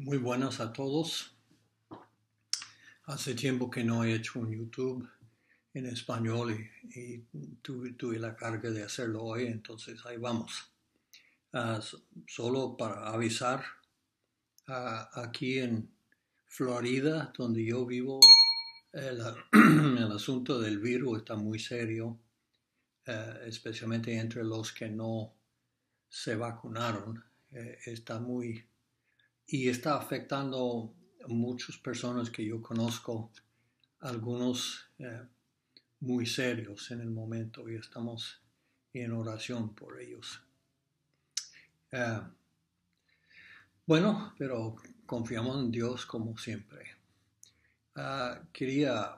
Muy buenas a todos. Hace tiempo que no he hecho un YouTube en español y tuve la carga de hacerlo hoy, entonces ahí vamos. Solo para avisar, aquí en Florida, donde yo vivo, el, el asunto del virus está muy serio, especialmente entre los que no se vacunaron. Está afectando a muchas personas que yo conozco, algunos muy serios en el momento, y estamos en oración por ellos. Bueno, pero confiamos en Dios como siempre. Quería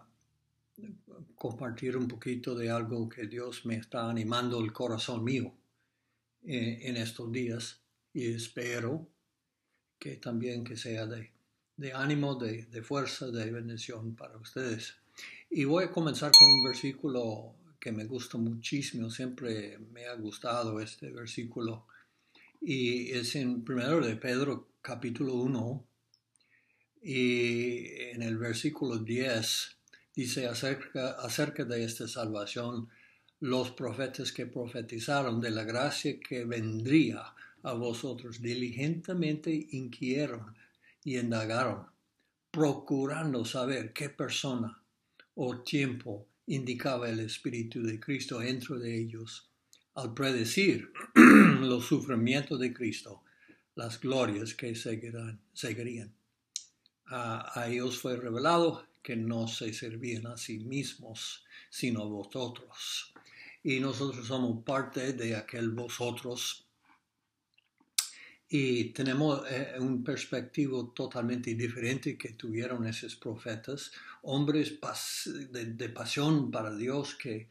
compartir un poquito de algo que Dios me está animando el corazón mío en estos días, y espero que también que sea de ánimo, de fuerza, de bendición para ustedes. Y voy a comenzar con un versículo que me gusta muchísimo, siempre me ha gustado este versículo, y es en 1 de Pedro capítulo 1, y en el versículo 10 dice acerca de esta salvación: los profetas que profetizaron de la gracia que vendría a vosotros diligentemente inquirieron y indagaron, procurando saber qué persona o tiempo indicaba el Espíritu de Cristo dentro de ellos, al predecir los sufrimientos de Cristo, las glorias que seguirían. A ellos fue revelado que no se servían a sí mismos, sino a vosotros. Y nosotros somos parte de aquel vosotros. Y tenemos un perspectivo totalmente diferente que tuvieron esos profetas, hombres de pasión para Dios, que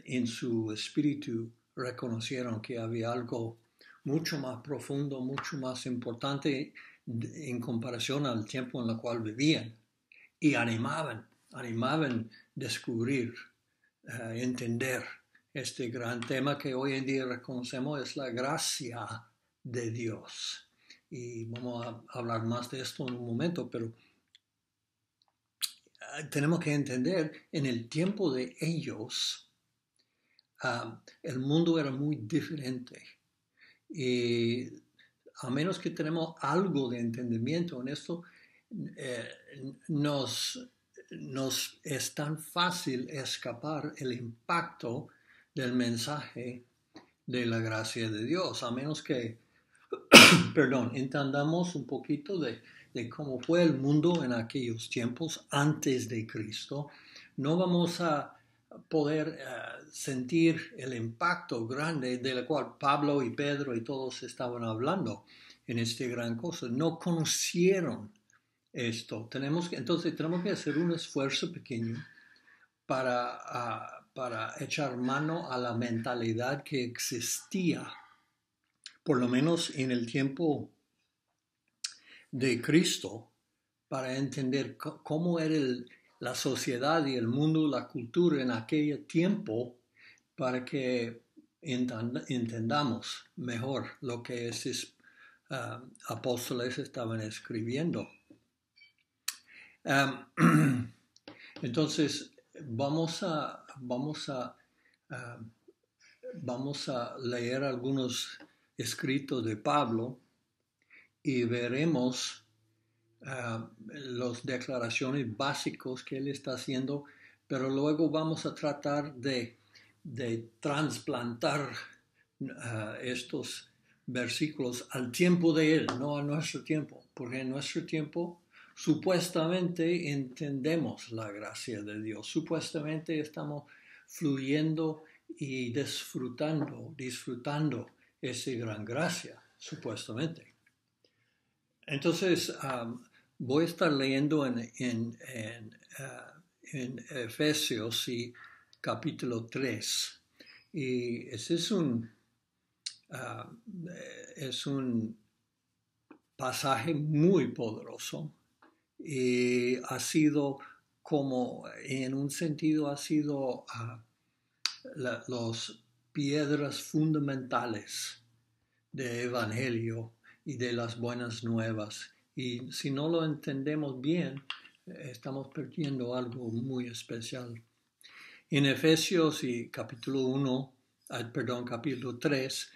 en su espíritu reconocieron que había algo mucho más profundo, mucho más importante en comparación al tiempo en el cual vivían, y animaban descubrir, entender este gran tema que hoy en día reconocemos es la gracia de Dios. Y vamos a hablar más de esto en un momento, pero tenemos que entender, en el tiempo de ellos, el mundo era muy diferente. Y a menos que tenemos algo de entendimiento en esto, nos es tan fácil escapar el impacto del mensaje de la gracia de Dios, a menos que, entendamos un poquito de cómo fue el mundo en aquellos tiempos antes de Cristo. No vamos a poder sentir el impacto grande del cual Pablo y Pedro y todos estaban hablando en este gran cosa. No conocieron esto. Entonces tenemos que hacer un esfuerzo pequeño para echar mano a la mentalidad que existía, por lo menos en el tiempo de Cristo, para entender cómo era la sociedad y el mundo, la cultura en aquel tiempo, para que entendamos mejor lo que esos apóstoles estaban escribiendo. Entonces, vamos a leer algunos escritos de Pablo y veremos las declaraciones básicas que él está haciendo, pero luego vamos a tratar de trasplantar estos versículos al tiempo de él, no a nuestro tiempo, porque en nuestro tiempo supuestamente entendemos la gracia de Dios, supuestamente estamos fluyendo y disfrutando esa gran gracia, supuestamente. Entonces, voy a estar leyendo en Efesios y capítulo 3. Y ese es un pasaje muy poderoso, y ha sido en un sentido, las piedras fundamentales del Evangelio y de las buenas nuevas Y si no lo entendemos bien, estamos perdiendo algo muy especial. En Efesios y capítulo 3,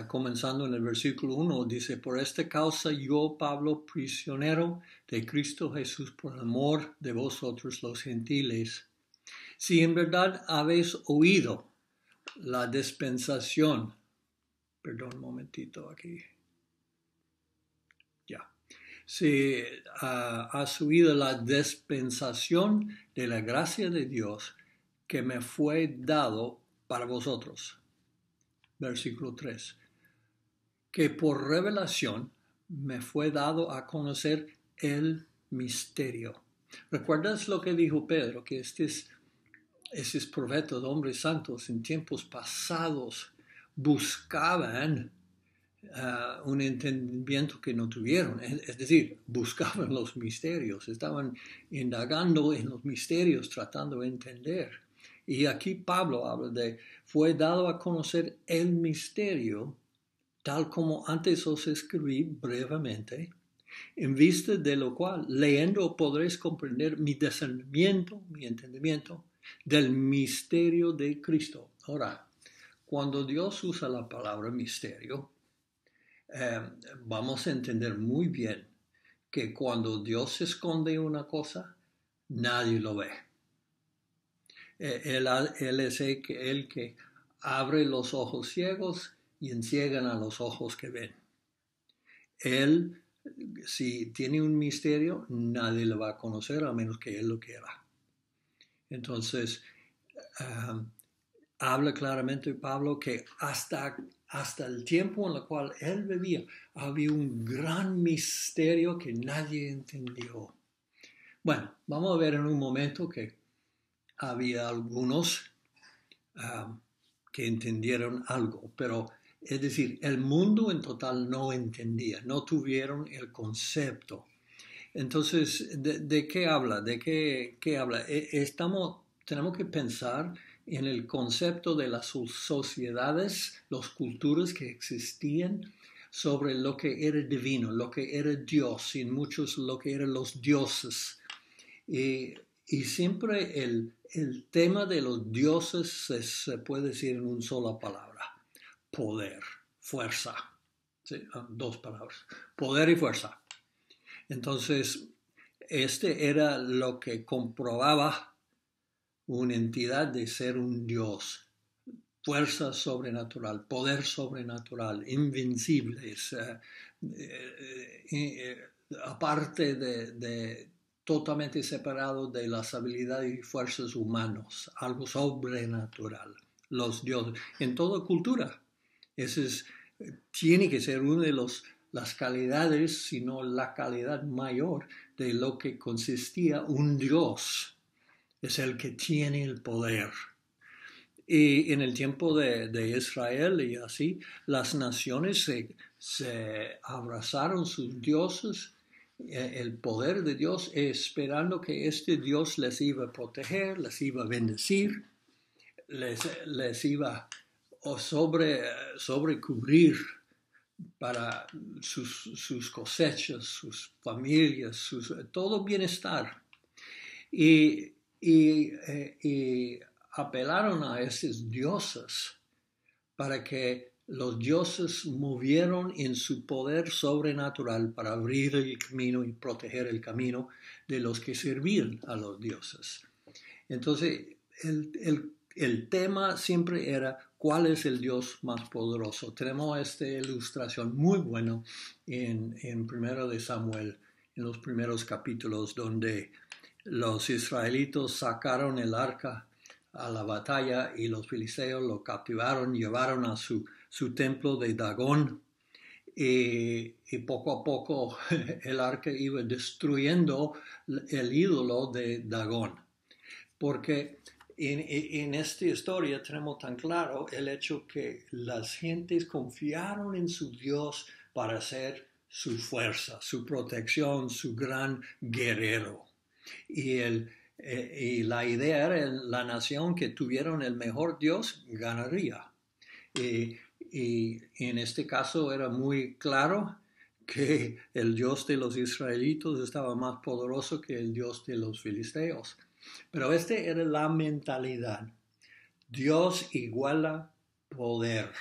comenzando en el versículo 1, dice: por esta causa yo, Pablo, prisionero de Cristo Jesús, por amor de vosotros los gentiles, si en verdad habéis oído la dispensación, perdón un momentito aquí, ya, si has oído la dispensación de la gracia de Dios que me fue dado para vosotros. Versículo 3. Que por revelación me fue dado a conocer el misterio. ¿Recuerdas lo que dijo Pedro? Que estos profetas, hombres santos, en tiempos pasados buscaban un entendimiento que no tuvieron. Es decir, buscaban los misterios, estaban indagando en los misterios, tratando de entender. Y aquí Pablo habla de: fue dado a conocer el misterio, tal como antes os escribí brevemente, en vista de lo cual, leyendo, podréis comprender mi discernimiento, mi entendimiento del misterio de Cristo. Ahora, cuando Dios usa la palabra misterio, vamos a entender muy bien que cuando Dios esconde una cosa, nadie lo ve. Él es el que abre los ojos ciegos y enciegan a los ojos que ven. Él, si tiene un misterio, nadie lo va a conocer a menos que Él lo quiera. Entonces, habla claramente Pablo que hasta el tiempo en el cual él vivía, había un gran misterio que nadie entendió. Bueno, vamos a ver en un momento que había algunos que entendieron algo, pero es decir, el mundo en total no entendía, no tuvieron el concepto. Entonces, ¿de qué habla? ¿De qué habla? Tenemos que pensar en el concepto de las sociedades, las culturas que existían sobre lo que era divino, lo que era Dios, y en muchos lo que eran los dioses. Y siempre el tema de los dioses se puede decir en una sola palabra: poder, fuerza. ¿Sí? Dos palabras: poder y fuerza. Entonces, este era lo que comprobaba una entidad de ser un Dios: fuerza sobrenatural, poder sobrenatural, invencibles, aparte de totalmente separado de las habilidades y fuerzas humanas, algo sobrenatural. Los dioses, en toda cultura, tiene que ser una de las calidades, sino la calidad mayor de lo que consistía un Dios. Es el que tiene el poder. Y en el tiempo de Israel y así, las naciones se abrazaron sus dioses, el poder de Dios, esperando que este Dios les iba a proteger, les iba a bendecir, les iba a sobrecubrir para sus cosechas, sus familias, todo bienestar. Y apelaron a esos dioses para que los dioses movieron en su poder sobrenatural para abrir el camino y proteger el camino de los que servían a los dioses. Entonces, el tema siempre era: ¿cuál es el Dios más poderoso? Tenemos esta ilustración muy buena en 1 de Samuel, en los primeros capítulos, donde los israelitas sacaron el arca a la batalla y los filisteos lo capturaron, llevaron a su templo de Dagón, y poco a poco el arca iba destruyendo el ídolo de Dagón. Porque en esta historia tenemos tan claro el hecho que las gentes confiaron en su Dios para ser su fuerza, su protección, su gran guerrero. Y la idea era: la nación que tuvieron el mejor Dios ganaría. Y en este caso era muy claro que el Dios de los israelitas estaba más poderoso que el Dios de los filisteos. Pero esta era la mentalidad. Dios iguala poder.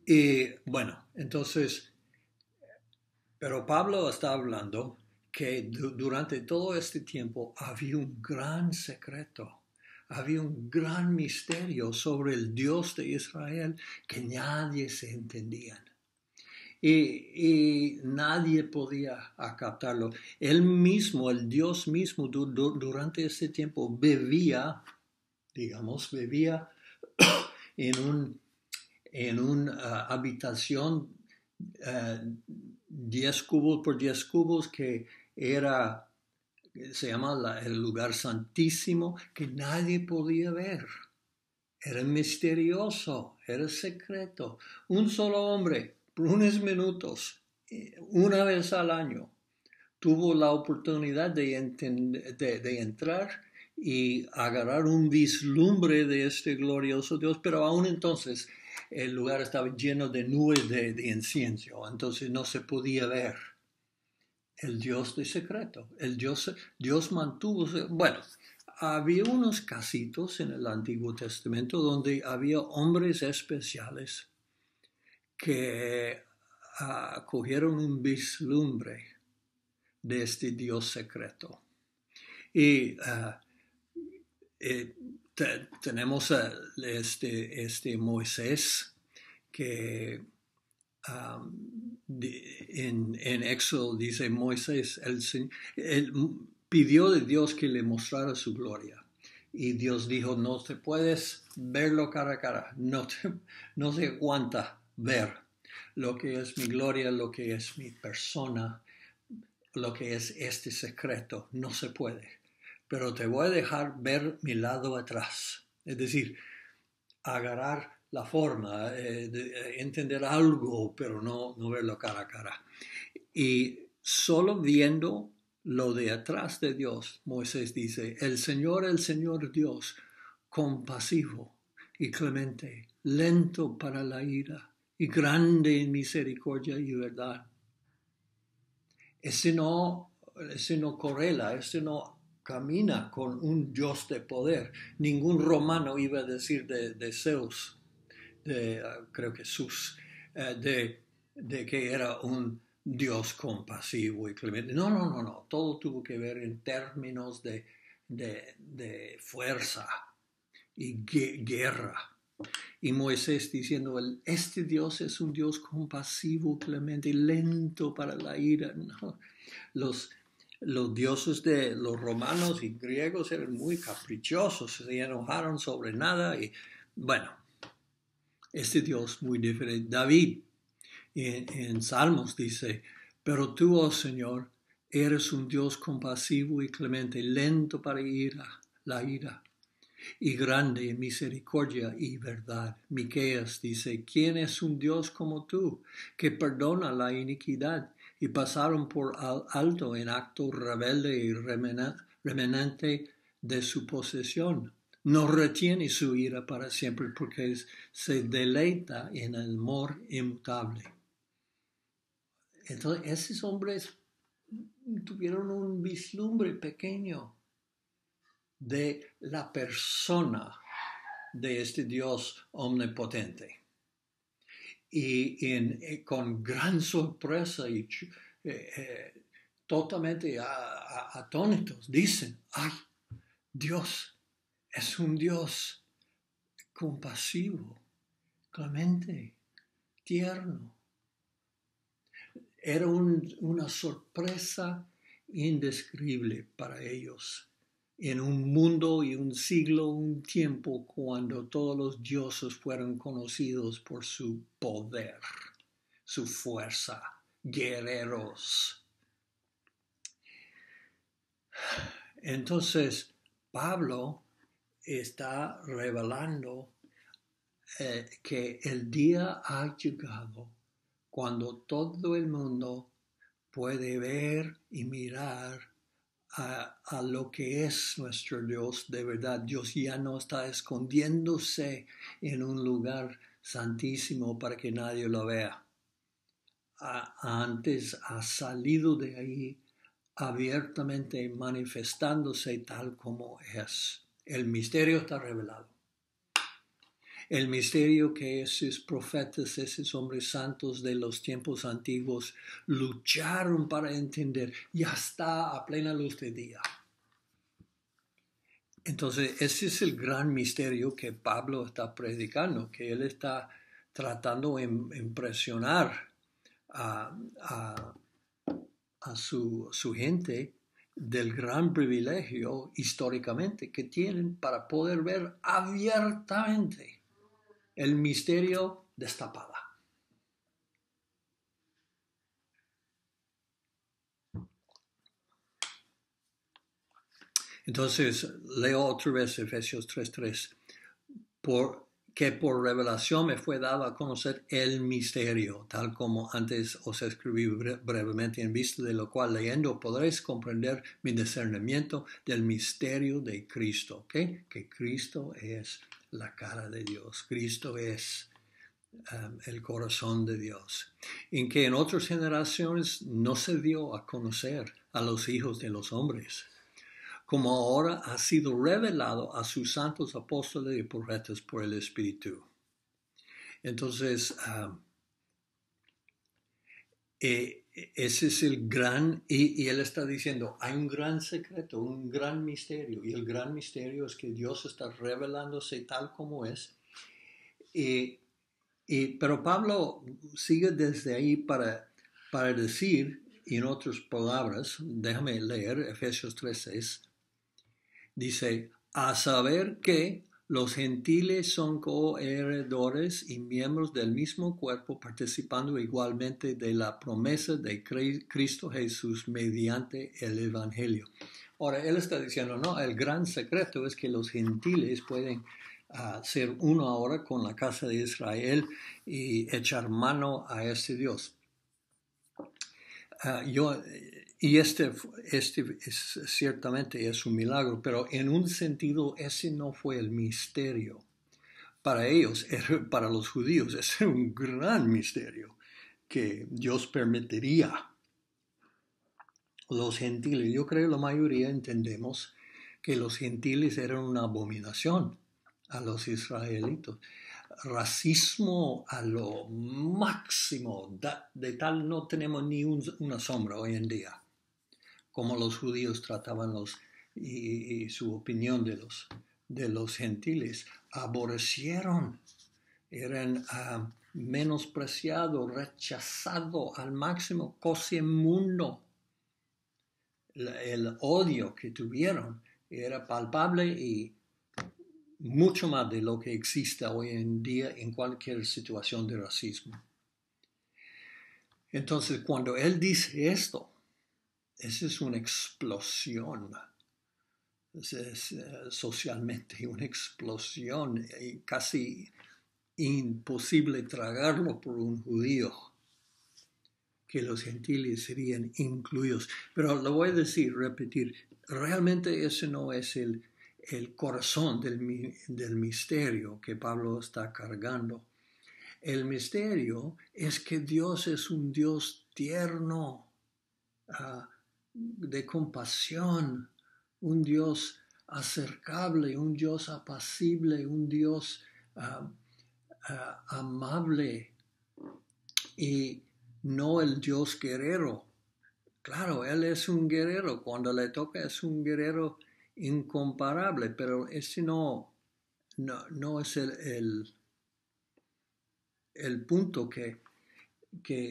Y bueno, entonces, pero Pablo está hablando que durante todo este tiempo había un gran secreto, había un gran misterio sobre el Dios de Israel que nadie se entendía. Y nadie podía captarlo. Él mismo, el Dios mismo, durante ese tiempo bebía en una habitación 10 cubos por 10 cubos que se llama el lugar santísimo, que nadie podía ver. Era misterioso, era secreto. Un solo hombre, por unos minutos, una vez al año, tuvo la oportunidad de entrar y agarrar un vislumbre de este glorioso Dios, pero aún entonces el lugar estaba lleno de nubes de incienso, entonces no se podía ver el Dios de secreto. Dios mantuvo, bueno, había unos casitos en el Antiguo Testamento donde había hombres especiales que cogieron un vislumbre de este Dios secreto. Y tenemos este Moisés que en Éxodo dice Moisés, él pidió de Dios que le mostrara su gloria. Y Dios dijo, no te puedes verlo cara a cara, no se aguanta ver lo que es mi gloria, lo que es mi persona, lo que es este secreto, no se puede. Pero te voy a dejar ver mi lado atrás. Es decir, agarrar la forma, entender algo, pero no verlo cara a cara. Y solo viendo lo de atrás de Dios, Moisés dice, el Señor Dios, compasivo y clemente, lento para la ira y grande en misericordia y verdad. Ese no correla, ese no camina con un Dios de poder. Ningún romano iba a decir de Zeus, creo que Zeus, de que era un Dios compasivo y clemente. No. Todo tuvo que ver en términos de fuerza y guerra. Y Moisés diciendo, este Dios es un Dios compasivo, clemente, lento para la ira. No. Los dioses de los romanos y griegos eran muy caprichosos, se enojaron sobre nada y bueno, este Dios muy diferente. David en Salmos dice, pero tú, oh Señor, eres un Dios compasivo y clemente, lento para la ira y grande en misericordia y verdad. Miqueas dice, ¿quién es un Dios como tú, que perdona la iniquidad y pasaron por alto en acto rebelde y remanente de su posesión? No retiene su ira para siempre porque se deleita en el amor inmutable. Entonces, esos hombres tuvieron un vislumbre pequeño de la persona de este Dios omnipotente. Y con gran sorpresa y totalmente atónitos dicen, ¡ay! Dios es un Dios compasivo, clemente, tierno. Era una sorpresa indescriptible para ellos. En un mundo y un siglo, un tiempo cuando todos los dioses fueron conocidos por su poder, su fuerza, guerreros. Entonces, Pablo está revelando que el día ha llegado cuando todo el mundo puede ver y mirar a lo que es nuestro Dios de verdad. Dios ya no está escondiéndose en un lugar santísimo para que nadie lo vea. Antes ha salido de ahí abiertamente manifestándose tal como es. El misterio está revelado. El misterio que esos profetas, esos hombres santos de los tiempos antiguos lucharon para entender, ya está a plena luz de día. Entonces, ese es el gran misterio que Pablo está predicando, que él está tratando de impresionar a su gente del gran privilegio históricamente que tienen para poder ver abiertamente el misterio destapado. Entonces, leo otra vez Efesios 3:3. Que por revelación me fue dado a conocer el misterio, tal como antes os escribí brevemente, en vista de lo cual leyendo podréis comprender mi discernimiento del misterio de Cristo, ¿okay? Que Cristo es la cara de Dios, Cristo es el corazón de Dios, en que en otras generaciones no se dio a conocer a los hijos de los hombres, como ahora ha sido revelado a sus santos apóstoles y profetas por el Espíritu. Entonces, ese es el gran, y él está diciendo, hay un gran secreto, un gran misterio, y el gran misterio es que Dios está revelándose tal como es. Pero Pablo sigue desde ahí para decir, y en otras palabras, déjame leer Efesios 3:6, dice, a saber que los gentiles son coheredores y miembros del mismo cuerpo, participando igualmente de la promesa de Cristo Jesús mediante el Evangelio. Ahora, él está diciendo, no, el gran secreto es que los gentiles pueden ser uno ahora con la casa de Israel y echar mano a este Dios. Y este es, ciertamente es un milagro, pero en un sentido ese no fue el misterio. Para ellos, para los judíos, es un gran misterio que Dios permitiría. Los gentiles, yo creo la mayoría entendemos que los gentiles eran una abominación a los israelitas. Racismo a lo máximo, de tal no tenemos ni una sombra hoy en día, como los judíos trataban y su opinión de los gentiles. Aborrecieron, eran menospreciados, rechazados al máximo, cosa inmundo. El odio que tuvieron era palpable y mucho más de lo que existe hoy en día en cualquier situación de racismo. Entonces, cuando él dice esto, esa es una explosión, es socialmente una explosión, casi imposible tragarlo por un judío, que los gentiles serían incluidos. Pero lo voy a repetir, realmente ese no es el corazón del misterio que Pablo está cargando. El misterio es que Dios es un Dios tierno, de compasión, un Dios acercable, un Dios apacible, un Dios amable y no el Dios guerrero. Claro, Él es un guerrero, cuando le toca es un guerrero incomparable, pero ese no es el punto que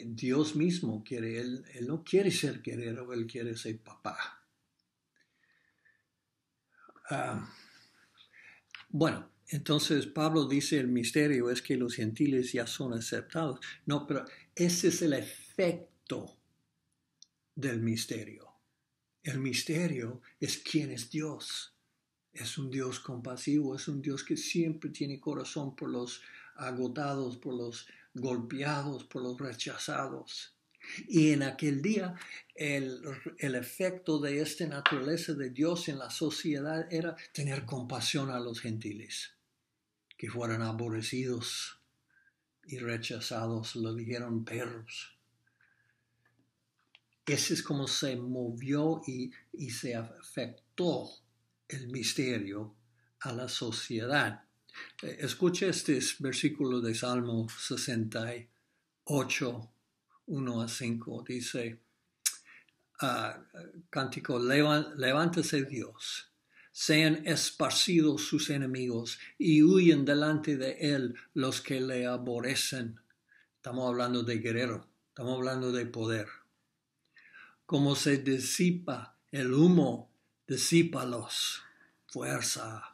Dios mismo quiere. Él no quiere ser guerrero, Él quiere ser papá. Bueno, entonces Pablo dice el misterio es que los gentiles ya son aceptados. No, pero ese es el efecto del misterio. El misterio es quién es Dios. Es un Dios compasivo, es un Dios que siempre tiene corazón por los agotados, por los golpeados, por los rechazados. Y en aquel día el efecto de esta naturaleza de Dios en la sociedad era tener compasión a los gentiles, que fueran aborrecidos, y rechazados, le dijeron perros. Ese es como se movió y se afectó el misterio a la sociedad. Escucha este versículo de Salmo 68, 1 a 5. Dice, cántico, levántese Dios, sean esparcidos sus enemigos y huyen delante de él los que le aborrecen. Estamos hablando de guerrero, estamos hablando de poder. Como se disipa el humo, disípalos, fuerza.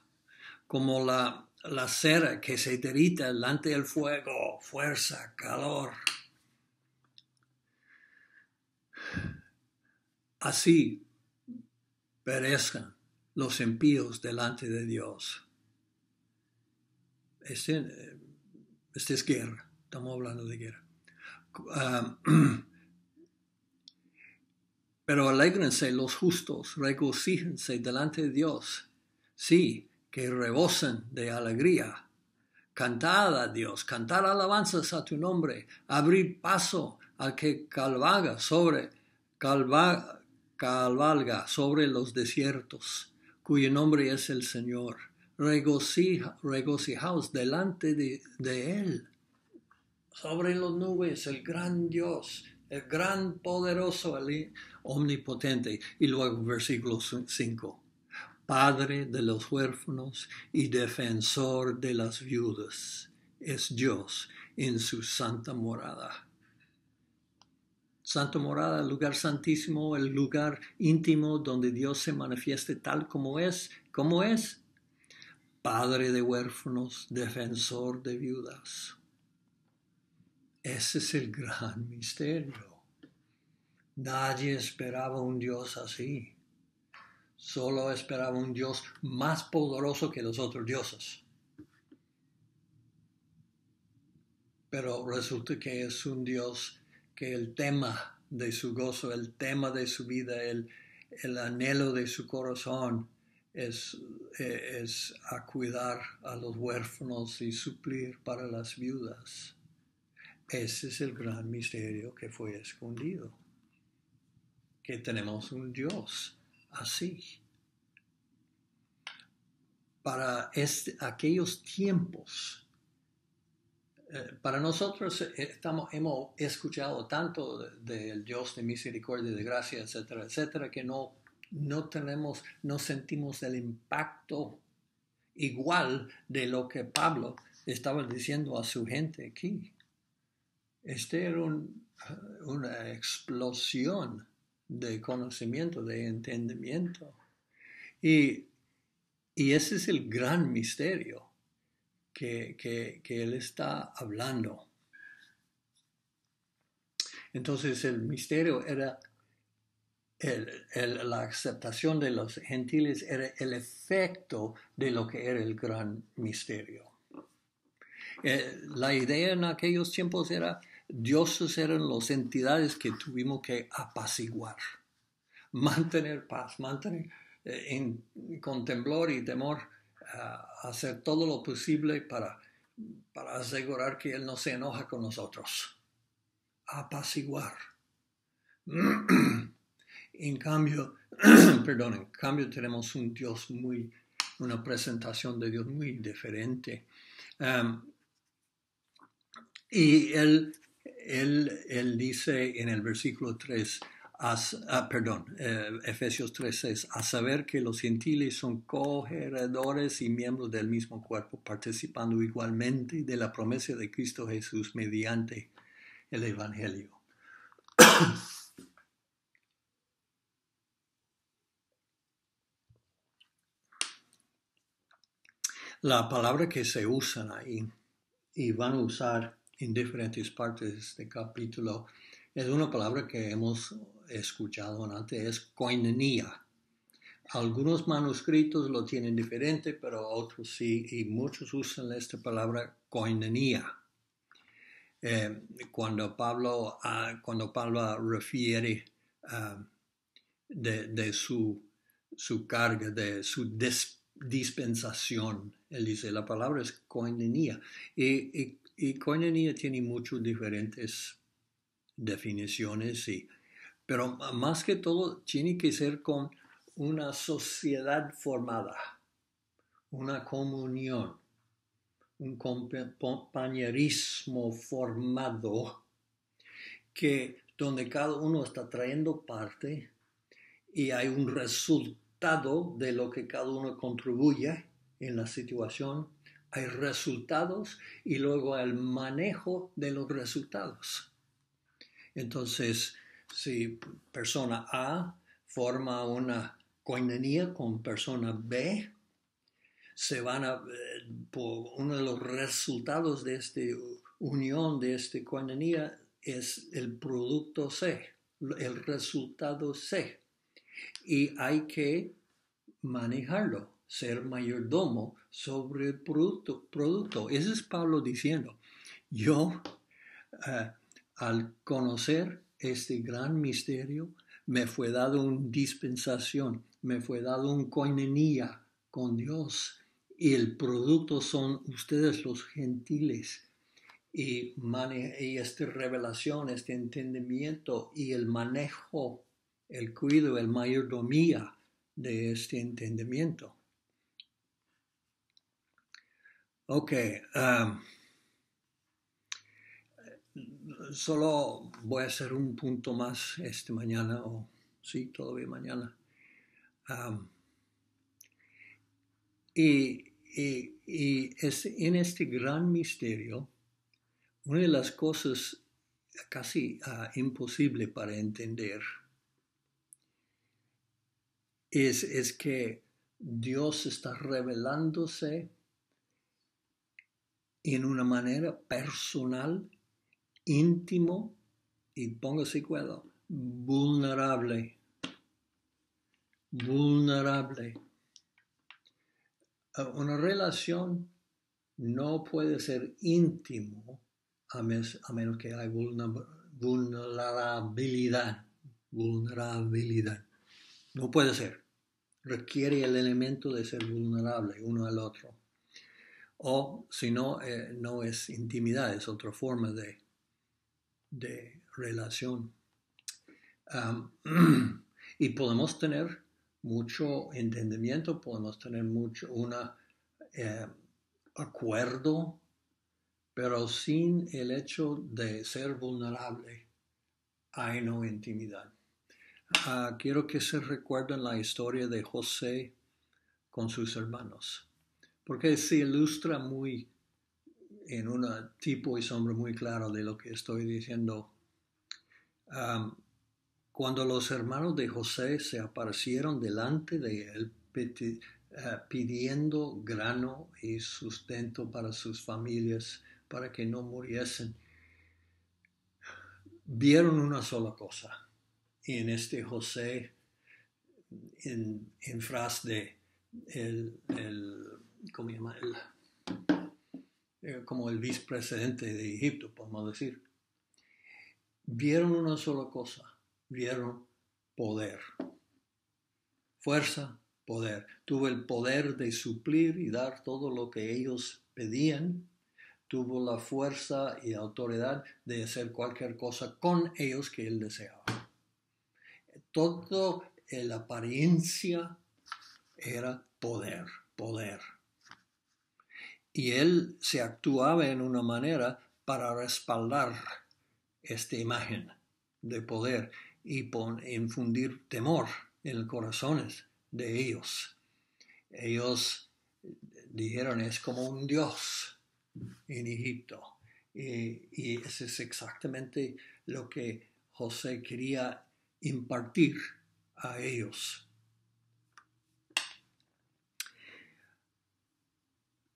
Como la cera que se derrita delante del fuego, fuerza, calor. Así perezcan los impíos delante de Dios. Esta es guerra, estamos hablando de guerra. Pero alégrense los justos, regocíjense delante de Dios. Sí, que rebosen de alegría. Cantad a Dios, cantar alabanzas a tu nombre, abrir paso al que cabalga sobre los desiertos, cuyo nombre es el Señor. Regocijaos delante de Él. Sobre las nubes, el gran Dios, el gran poderoso, el omnipotente. Y luego versículo 5. Padre de los huérfanos y defensor de las viudas, es Dios en su santa morada. Santa morada, el lugar santísimo, el lugar íntimo donde Dios se manifieste tal como es. ¿Cómo es? Padre de huérfanos, defensor de viudas. Ese es el gran misterio. Nadie esperaba un Dios así. Solo esperaba un Dios más poderoso que los otros dioses. Pero resulta que es un Dios que el tema de su gozo, el tema de su vida, el anhelo de su corazón es a cuidar a los huérfanos y suplir para las viudas. Ese es el gran misterio que fue escondido. Que tenemos un Dios así. Para aquellos tiempos, para nosotros hemos escuchado tanto del Dios de misericordia, de gracia, etcétera, etcétera, que no sentimos el impacto igual de lo que Pablo estaba diciendo a su gente aquí. Era una explosión de conocimiento, de entendimiento. Y ese es el gran misterio que él está hablando. Entonces el misterio era la aceptación de los gentiles, era el efecto de lo que era el gran misterio. La idea en aquellos tiempos era, dioses eran las entidades que tuvimos que apaciguar, mantener paz, mantener con temblor y temor, hacer todo lo posible para asegurar que Él no se enoja con nosotros. Apaciguar. En cambio, tenemos un Dios una presentación de Dios muy diferente. Y él dice en el versículo 3, Efesios 3:6, a saber que los gentiles son coheredores y miembros del mismo cuerpo, participando igualmente de la promesa de Cristo Jesús mediante el Evangelio. La palabra que se usa ahí, y van a usar en diferentes partes de este capítulo, es una palabra que hemos escuchado antes, es koinonia. Algunos manuscritos lo tienen diferente, pero otros sí, y muchos usan esta palabra koinonia. Cuando Pablo refiere de su carga, de su dispensación, él dice, la palabra es koinonia. Y y koinonia tiene muchas diferentes definiciones, pero más que todo tiene que ser con una sociedad formada, una comunión, un compañerismo formado, donde cada uno está trayendo parte y hay un resultado de lo que cada uno contribuye en la situación. Hay resultados y luego el manejo de los resultados. Entonces, si persona A forma una koinonia con persona B, por uno de los resultados de esta unión, de esta koinonia, es el producto C, el resultado C. Y hay que manejarlo, ser mayordomo sobre el producto. Ese es Pablo diciendo, yo al conocer este gran misterio, me fue dado una dispensación, me fue dado un koinonia con Dios, y el producto son ustedes los gentiles. Y esta revelación, este entendimiento y el manejo, el cuidado, el mayordomía de este entendimiento. Ok, solo voy a hacer un punto más esta mañana, o sí, todavía mañana. En este gran misterio, una de las cosas casi imposible para entender es que Dios está revelándose en una manera personal, íntimo y, póngase cuidado, vulnerable. Una relación no puede ser íntimo a menos que haya vulnerabilidad. No puede ser. Requiere el elemento de ser vulnerable uno al otro. O si no, no es intimidad, es otra forma de relación. Y podemos tener mucho entendimiento, podemos tener un acuerdo, pero sin el hecho de ser vulnerable hay no intimidad. Quiero que se recuerden la historia de José con sus hermanos, porque se ilustra muy en un tipo y sombra muy claro de lo que estoy diciendo. Cuando los hermanos de José se aparecieron delante de él pidiendo grano y sustento para sus familias, para que no muriesen, vieron una sola cosa. Y en este José, en frase de ¿cómo se llama? Como el vicepresidente de Egipto, podemos decir, vieron una sola cosa, vieron poder, fuerza, poder. Tuvo el poder de suplir y dar todo lo que ellos pedían. Tuvo la fuerza y autoridad de hacer cualquier cosa con ellos que él deseaba. Todo la apariencia era poder. Y él se actuaba en una manera para respaldar esta imagen de poder y infundir temor en los corazones de ellos. Ellos dijeron, es como un dios en Egipto. Y eso es exactamente lo que José quería impartir a ellos.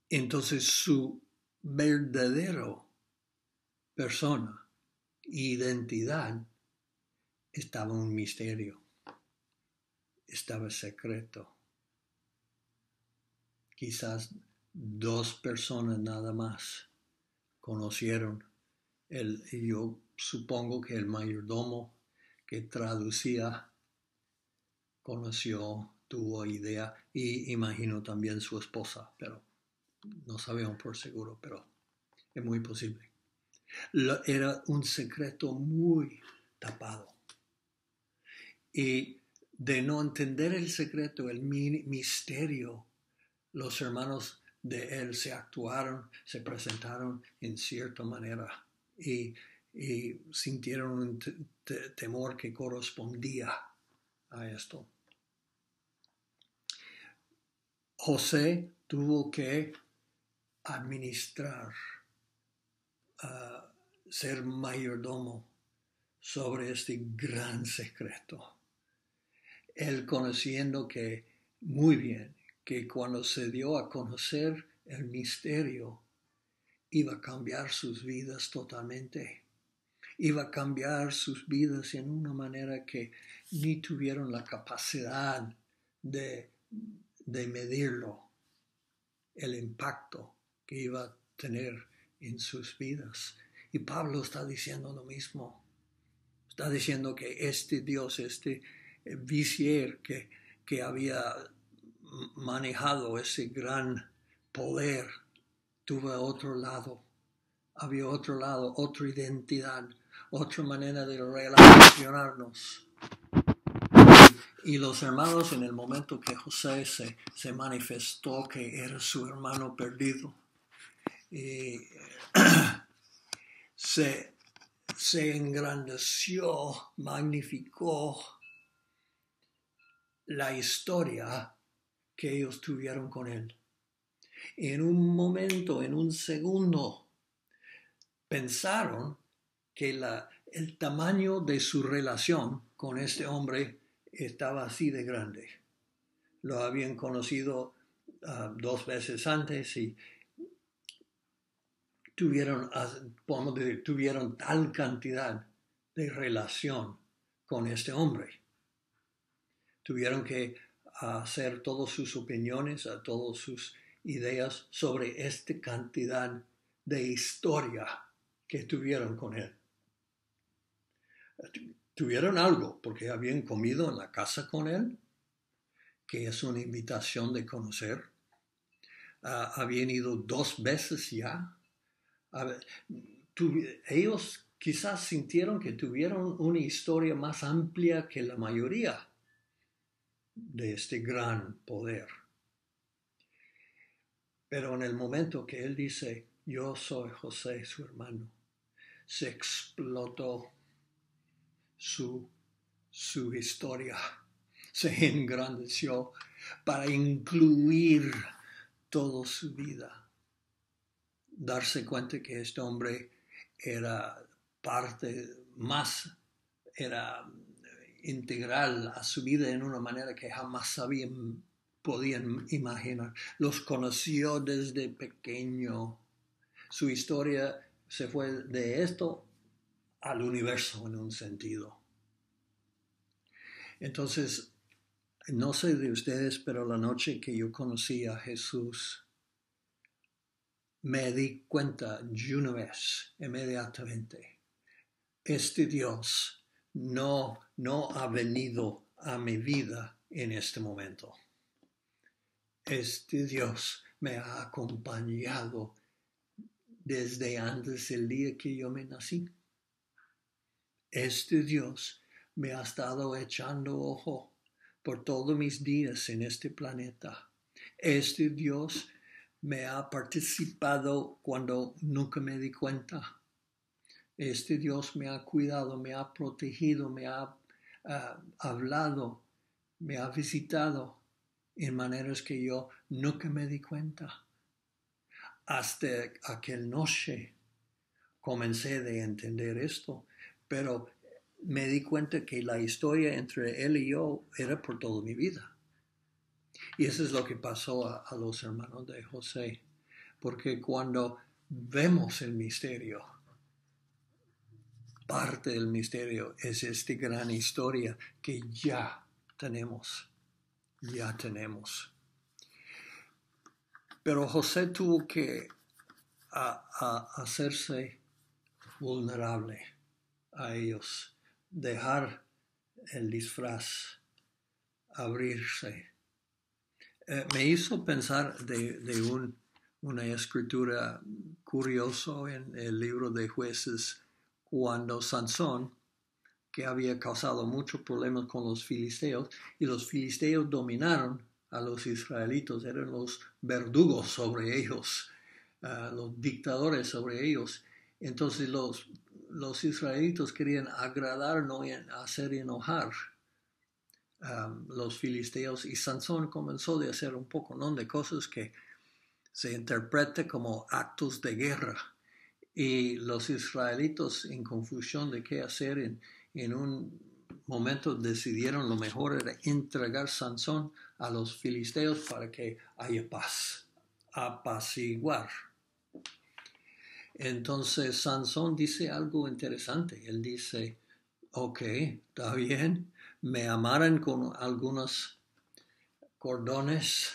Entonces su verdadero persona, identidad, estaba un misterio, estaba secreto. Quizás 2 personas nada más conocieron. Yo supongo que el mayordomo que traducía conoció, tuvo idea, y imagino también su esposa, pero no sabemos por seguro, pero Es muy posible. Era un secreto muy tapado. Y de no entender el secreto, el misterio, los hermanos de él se presentaron en cierta manera y sintieron un temor que correspondía a esto. José tuvo que administrar, ser mayordomo sobre este gran secreto. Él conociendo que muy bien, que cuando se dio a conocer el misterio, iba a cambiar sus vidas totalmente. Iba a cambiar sus vidas en una manera que ni tuvieron la capacidad de medirlo, el impacto que iba a tener en sus vidas. Y Pablo está diciendo lo mismo. Está diciendo que este Dios, este Visier que había manejado ese gran poder, tuvo otro lado. Había otro lado, otra identidad, otra manera de relacionarnos. Y los hermanos, en el momento que José se manifestó que era su hermano perdido, y se engrandeció, magnificó la historia que ellos tuvieron con él. En un momento, en un segundo, pensaron que el tamaño de su relación con este hombre estaba así de grande. Lo habían conocido 2 veces antes y tuvieron tal cantidad de relación con este hombre. Tuvieron que hacer todas sus opiniones, todas sus ideas sobre esta cantidad de historia que tuvieron con él. Tuvieron algo porque habían comido en la casa con él, que es una invitación de conocer. Habían ido 2 veces ya. Ellos quizás sintieron que tuvieron una historia más amplia que la mayoría de este gran poder. Pero en el momento que él dice, yo soy José, su hermano, se explotó su historia, se engrandeció para incluir toda su vida. Darse cuenta que este hombre era parte más, era integral a su vida en una manera que jamás podían imaginar. Los conoció desde pequeño. Su historia se fue de esto al universo en un sentido. Entonces, no sé de ustedes, pero la noche que yo conocí a Jesús, me di cuenta de una vez, inmediatamente, este Dios no ha venido a mi vida en este momento. Este Dios me ha acompañado desde antes del día que yo me nací. Este Dios me ha estado echando ojo por todos mis días en este planeta. Este Dios me ha participado cuando nunca me di cuenta. Este Dios me ha cuidado, me ha protegido, me ha hablado, me ha visitado en maneras que yo nunca me di cuenta. Hasta aquella noche comencé a entender esto, pero me di cuenta que la historia entre él y yo era por toda mi vida. Y eso es lo que pasó a los hermanos de José, porque cuando vemos el misterio, parte del misterio es esta gran historia que ya tenemos. Pero José tuvo que hacerse vulnerable a ellos, dejar el disfraz, abrirse. Me hizo pensar de una escritura curiosa en el libro de Jueces cuando Sansón, que había causado muchos problemas con los filisteos, y los filisteos dominaron a los israelitas, eran los verdugos sobre ellos, los dictadores sobre ellos. Entonces los israelitas querían agradar, no hacer enojar los filisteos, y Sansón comenzó a hacer un poco, ¿no?, de cosas que se interpreta como actos de guerra. Y los israelitas, en confusión de qué hacer, en un momento decidieron lo mejor era entregar Sansón a los filisteos para que haya paz, apaciguar. Entonces Sansón dice algo interesante. Él dice, ok, está bien, me amarran con algunos cordones,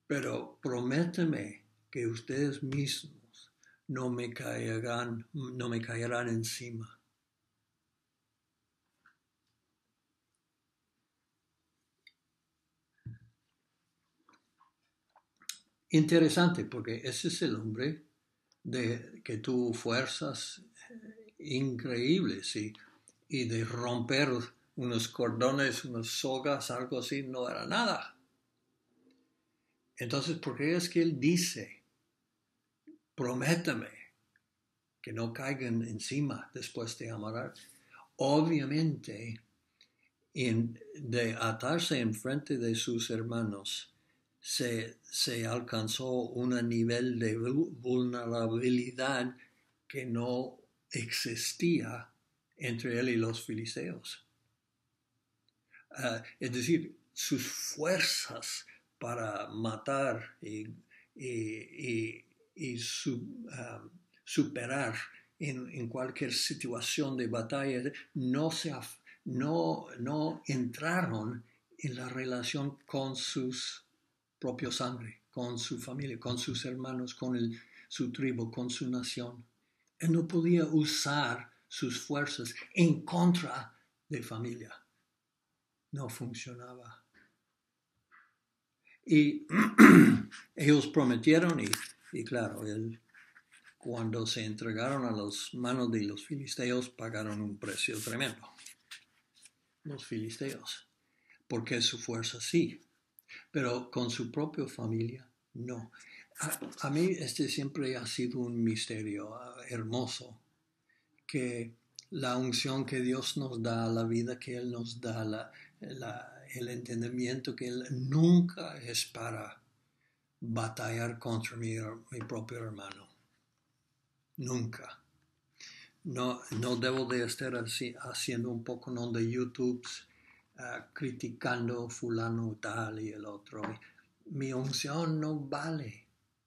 pero prométeme que ustedes mismos no me caerán encima. Interesante, porque ese es el hombre que tuvo fuerzas increíbles y de romper unos cordones, unas sogas, algo así, no era nada. Entonces, ¿por qué es que él dice, prométame que no caigan encima después de amarrar? Obviamente, de atarse enfrente de sus hermanos, se alcanzó un nivel de vulnerabilidad que no existía entre él y los filisteos. Es decir, sus fuerzas para matar y superar en cualquier situación de batalla no entraron en la relación con sus propios sangre, con su familia, con sus hermanos, con su tribu, con su nación. Él no podía usar sus fuerzas en contra de familia. No funcionaba. Y ellos prometieron y claro, cuando se entregaron a las manos de los filisteos pagaron un precio tremendo. Los filisteos. Porque su fuerza sí, pero con su propia familia no. A mí siempre ha sido un misterio hermoso, que la unción que Dios nos da, la vida que Él nos da, el entendimiento que Él nunca es para batallar contra mi propio hermano. Nunca. No debo de estar haciendo un poco de YouTube criticando fulano tal y el otro. Mi unción no vale,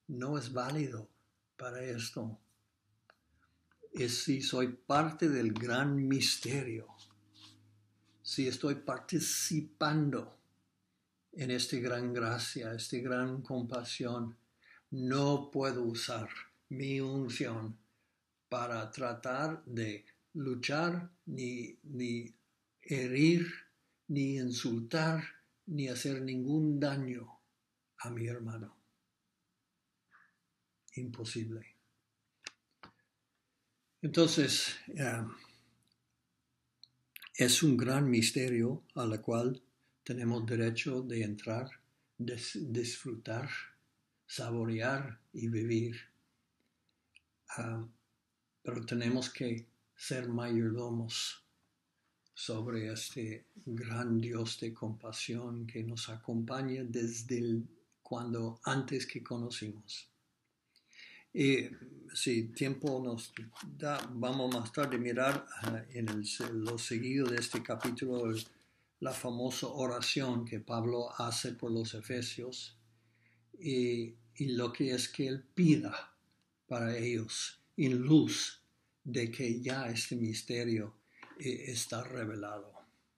no es válido para esto. Es si soy parte del gran misterio, si estoy participando en esta gran gracia, esta gran compasión, no puedo usar mi unción para tratar de luchar, ni herir, ni insultar, ni hacer ningún daño a mi hermano. Imposible. Entonces, es un gran misterio al cual tenemos derecho de entrar, disfrutar, saborear y vivir. Pero tenemos que ser mayordomos sobre este gran Dios de compasión que nos acompaña desde antes que conocimos. Y si tiempo nos da, vamos más tarde a mirar en lo seguido de este capítulo la famosa oración que Pablo hace por los efesios y lo que es que él pida para ellos en luz de que ya este misterio está revelado.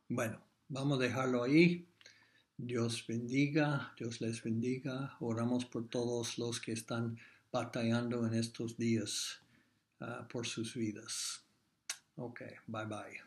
Bueno, vamos a dejarlo ahí. Dios les bendiga. Oramos por todos los que están batallando en estos días por sus vidas. Ok, bye bye.